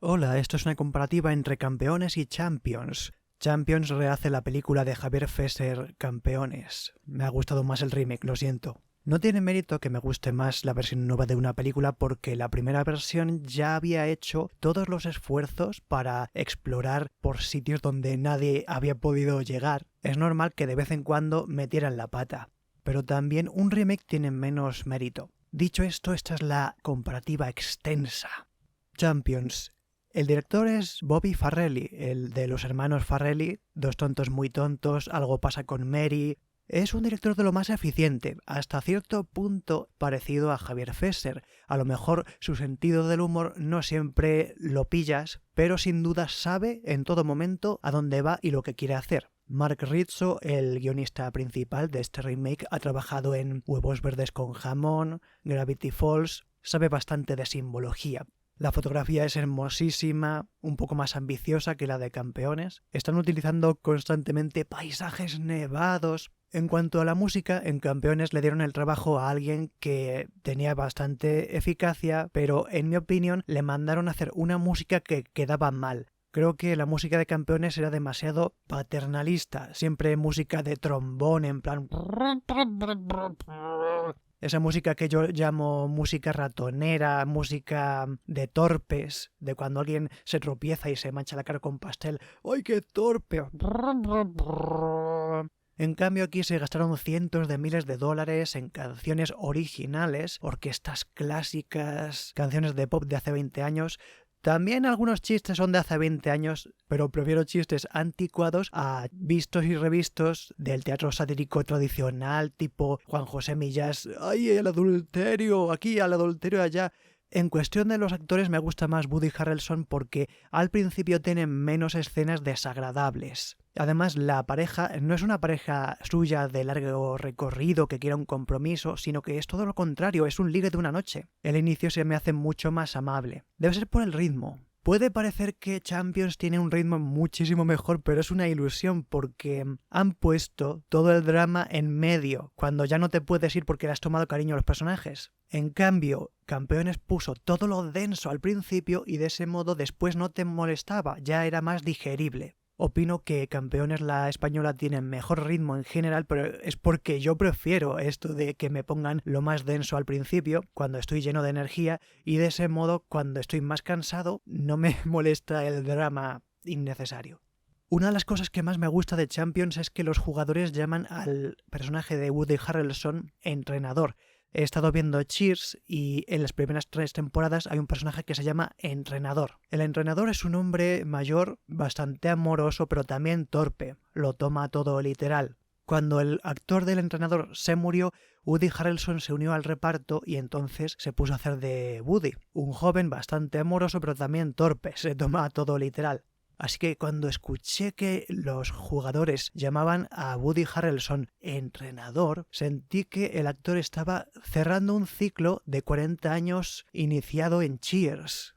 Hola, esto es una comparativa entre Campeones y Champions. Champions rehace la película de Javier Fesser, Campeones. Me ha gustado más el remake, lo siento. No tiene mérito que me guste más la versión nueva de una película porque la primera versión ya había hecho todos los esfuerzos para explorar por sitios donde nadie había podido llegar. Es normal que de vez en cuando metieran la pata, pero también un remake tiene menos mérito. Dicho esto, esta es la comparativa extensa. Champions. El director es Bobby Farrelly, el de los hermanos Farrelly, Dos tontos muy tontos, Algo pasa con Mary. Es un director de lo más eficiente, hasta cierto punto parecido a Javier Fesser. A lo mejor su sentido del humor no siempre lo pillas, pero sin duda sabe en todo momento a dónde va y lo que quiere hacer. Mark Rizzo, el guionista principal de este remake, ha trabajado en Huevos verdes con jamón, Gravity Falls, sabe bastante de simbología. La fotografía es hermosísima, un poco más ambiciosa que la de Campeones. Están utilizando constantemente paisajes nevados. En cuanto a la música, en Campeones le dieron el trabajo a alguien que tenía bastante eficacia, pero en mi opinión le mandaron a hacer una música que quedaba mal. Creo que la música de Campeones era demasiado paternalista, siempre música de trombón en plan... Esa música que yo llamo música ratonera, música de torpes, de cuando alguien se tropieza y se mancha la cara con pastel. ¡Ay, qué torpe! En cambio aquí se gastaron cientos de miles de dólares en canciones originales, orquestas clásicas, canciones de pop de hace 20 años... También algunos chistes son de hace 20 años, pero prefiero chistes anticuados a vistos y revistos del teatro satírico tradicional, tipo Juan José Millás, ¡ay, el adulterio! Aquí, al adulterio allá. En cuestión de los actores me gusta más Woody Harrelson porque al principio tienen menos escenas desagradables. Además, la pareja no es una pareja suya de largo recorrido que quiera un compromiso, sino que es todo lo contrario, es un ligue de una noche. El inicio se me hace mucho más amable. Debe ser por el ritmo. Puede parecer que Champions tiene un ritmo muchísimo mejor, pero es una ilusión porque han puesto todo el drama en medio, cuando ya no te puedes ir porque le has tomado cariño a los personajes. En cambio, Campeones puso todo lo denso al principio y de ese modo después no te molestaba, ya era más digerible. Opino que Campeones la española tiene mejor ritmo en general, pero es porque yo prefiero esto de que me pongan lo más denso al principio, cuando estoy lleno de energía, y de ese modo, cuando estoy más cansado, no me molesta el drama innecesario. Una de las cosas que más me gusta de Champions es que los jugadores llaman al personaje de Woody Harrelson entrenador. He estado viendo Cheers y en las primeras 3 temporadas hay un personaje que se llama Entrenador. El entrenador es un hombre mayor, bastante amoroso, pero también torpe. Lo toma todo literal. Cuando el actor del entrenador se murió, Woody Harrelson se unió al reparto y entonces se puso a hacer de Woody. Un joven bastante amoroso, pero también torpe. Se toma todo literal. Así que cuando escuché que los jugadores llamaban a Woody Harrelson entrenador, sentí que el actor estaba cerrando un ciclo de 40 años iniciado en Cheers.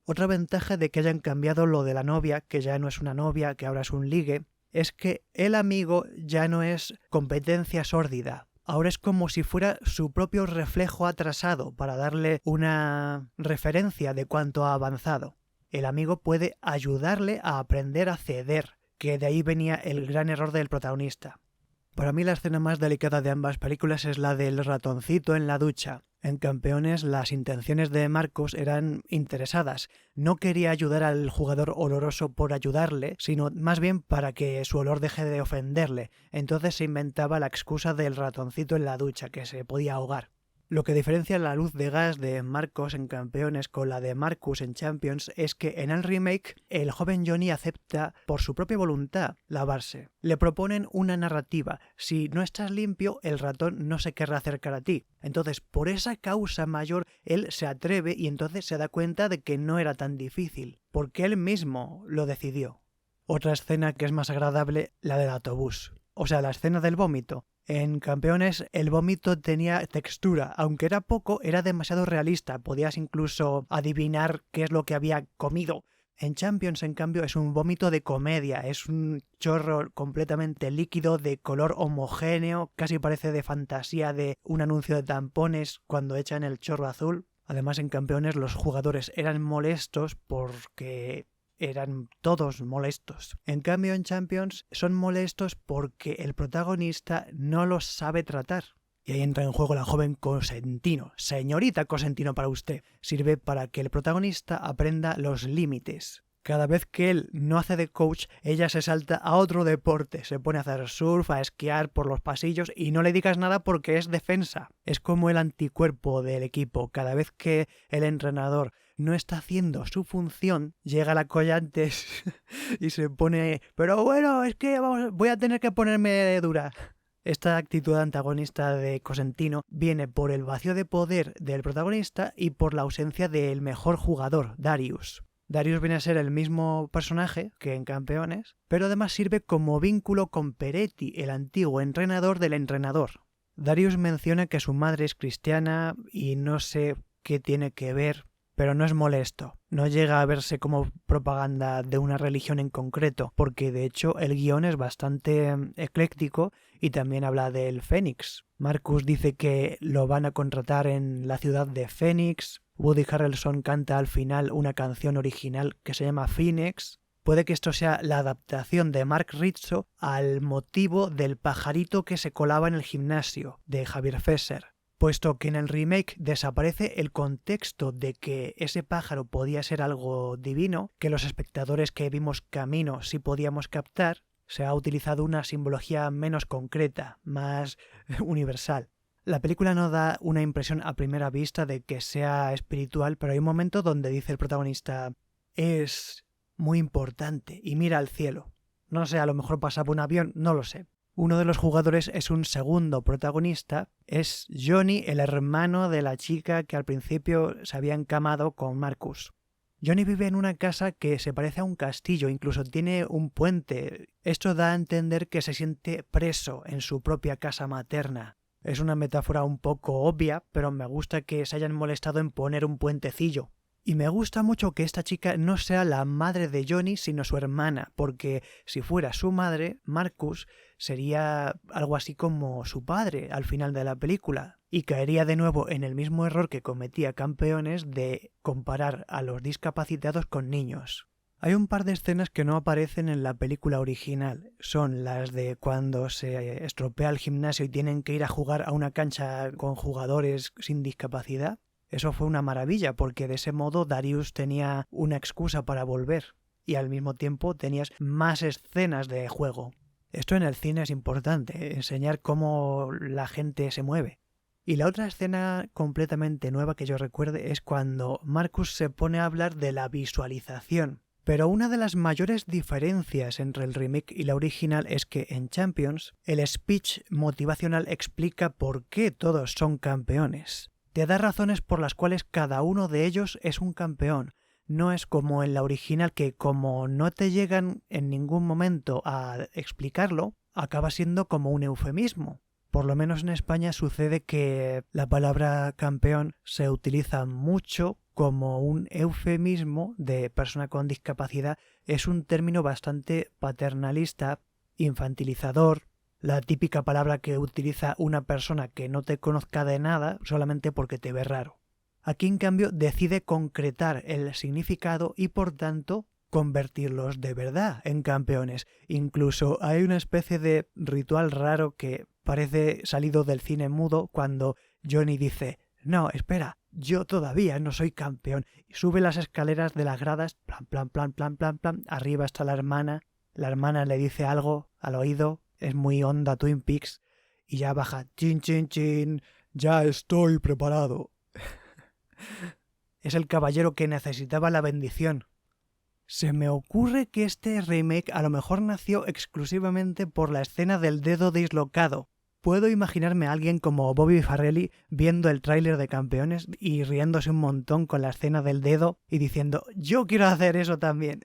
Otra ventaja de que hayan cambiado lo de la novia, que ya no es una novia, que ahora es un ligue, es que el amigo ya no es competencia sórdida. Ahora es como si fuera su propio reflejo atrasado para darle una referencia de cuánto ha avanzado. El amigo puede ayudarle a aprender a ceder, que de ahí venía el gran error del protagonista. Para mí la escena más delicada de ambas películas es la del ratoncito en la ducha. En Campeones las intenciones de Marcos eran interesadas. No quería ayudar al jugador oloroso por ayudarle, sino más bien para que su olor deje de ofenderle. Entonces se inventaba la excusa del ratoncito en la ducha, que se podía ahogar. Lo que diferencia la luz de gas de Marcos en Campeones con la de Marcus en Champions es que en el remake el joven Johnny acepta por su propia voluntad lavarse. Le proponen una narrativa. Si no estás limpio, el ratón no se querrá acercar a ti. Entonces, por esa causa mayor, él se atreve y entonces se da cuenta de que no era tan difícil, porque él mismo lo decidió. Otra escena que es más agradable, la del autobús. O sea, la escena del vómito. En Campeones el vómito tenía textura, aunque era poco, era demasiado realista, podías incluso adivinar qué es lo que había comido. En Champions, en cambio, es un vómito de comedia, es un chorro completamente líquido, de color homogéneo, casi parece de fantasía de un anuncio de tampones cuando echan el chorro azul. Además, en Campeones los jugadores eran molestos porque eran todos molestos. En cambio, en Champions son molestos porque el protagonista no los sabe tratar. Y ahí entra en juego la joven Cosentino. Señorita Cosentino para usted. Sirve para que el protagonista aprenda los límites. Cada vez que él no hace de coach, ella se salta a otro deporte. Se pone a hacer surf, a esquiar por los pasillos y no le digas nada porque es defensa. Es como el anticuerpo del equipo. Cada vez que el entrenador no está haciendo su función, llega la Collantes y se pone... Pero bueno, es que voy a tener que ponerme dura. Esta actitud antagonista de Cosentino viene por el vacío de poder del protagonista y por la ausencia del mejor jugador, Darius. Darius viene a ser el mismo personaje que en Campeones, pero además sirve como vínculo con Peretti, el antiguo entrenador del entrenador. Darius menciona que su madre es cristiana y no sé qué tiene que ver, pero no es molesto. No llega a verse como propaganda de una religión en concreto, porque de hecho el guión es bastante ecléctico y también habla del Fénix. Marcus dice que lo van a contratar en la ciudad de Fénix. Woody Harrelson canta al final una canción original que se llama Phoenix. Puede que esto sea la adaptación de Mark Rizzo al motivo del pajarito que se colaba en el gimnasio de Javier Fesser. Puesto que en el remake desaparece el contexto de que ese pájaro podía ser algo divino, que los espectadores que vimos Camino sí podíamos captar, se ha utilizado una simbología menos concreta, más universal. La película no da una impresión a primera vista de que sea espiritual, pero hay un momento donde dice el protagonista: es muy importante y mira al cielo. No sé, a lo mejor pasaba un avión, no lo sé. Uno de los jugadores es un segundo protagonista, es Johnny, el hermano de la chica que al principio se había encamado con Marcus. Johnny vive en una casa que se parece a un castillo, incluso tiene un puente. Esto da a entender que se siente preso en su propia casa materna. Es una metáfora un poco obvia, pero me gusta que se hayan molestado en poner un puentecillo. Y me gusta mucho que esta chica no sea la madre de Johnny, sino su hermana, porque si fuera su madre, Marcus sería algo así como su padre al final de la película, y caería de nuevo en el mismo error que cometía Campeones de comparar a los discapacitados con niños. Hay un par de escenas que no aparecen en la película original. Son las de cuando se estropea el gimnasio y tienen que ir a jugar a una cancha con jugadores sin discapacidad. Eso fue una maravilla, porque de ese modo Darius tenía una excusa para volver y al mismo tiempo tenías más escenas de juego. Esto en el cine es importante, enseñar cómo la gente se mueve. Y la otra escena completamente nueva que yo recuerde es cuando Marcus se pone a hablar de la visualización. Pero una de las mayores diferencias entre el remake y la original es que en Champions el speech motivacional explica por qué todos son campeones. Te da razones por las cuales cada uno de ellos es un campeón. No es como en la original que, como no te llegan en ningún momento a explicarlo, acaba siendo como un eufemismo. Por lo menos en España sucede que la palabra campeón se utiliza mucho como un eufemismo de persona con discapacidad. Es un término bastante paternalista, infantilizador. La típica palabra que utiliza una persona que no te conozca de nada solamente porque te ve raro. Aquí, en cambio, decide concretar el significado y, por tanto, convertirlos de verdad en campeones. Incluso hay una especie de ritual raro que parece salido del cine mudo cuando Johnny dice: no, espera, yo todavía no soy campeón. Y sube las escaleras de las gradas, plan. Arriba está la hermana le dice algo al oído. Es muy onda Twin Peaks y ya baja, chin, ya estoy preparado. Es el caballero que necesitaba la bendición. Se me ocurre que este remake a lo mejor nació exclusivamente por la escena del dedo dislocado. Puedo imaginarme a alguien como Bobby Farrelly viendo el tráiler de Campeones y riéndose un montón con la escena del dedo y diciendo: yo quiero hacer eso también.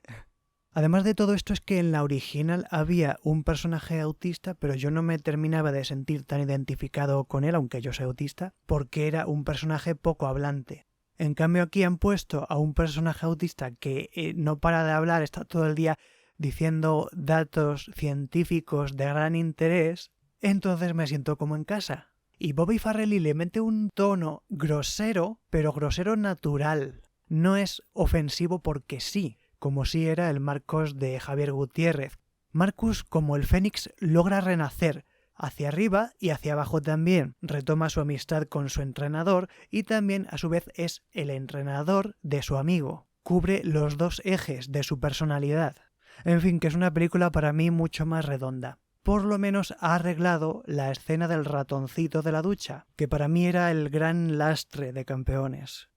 Además de todo esto es que en la original había un personaje autista, pero yo no me terminaba de sentir tan identificado con él, aunque yo soy autista, porque era un personaje poco hablante. En cambio aquí han puesto a un personaje autista que no para de hablar, está todo el día diciendo datos científicos de gran interés, entonces me siento como en casa. Y Bobby Farrelly le mete un tono grosero, pero grosero natural. No es ofensivo porque sí, como sí era el Marcos de Javier Gutiérrez. Marcus, como el Fénix, logra renacer, hacia arriba y hacia abajo también. Retoma su amistad con su entrenador y también a su vez es el entrenador de su amigo. Cubre los dos ejes de su personalidad. En fin, que es una película para mí mucho más redonda. Por lo menos ha arreglado la escena del ratoncito de la ducha, que para mí era el gran lastre de Campeones.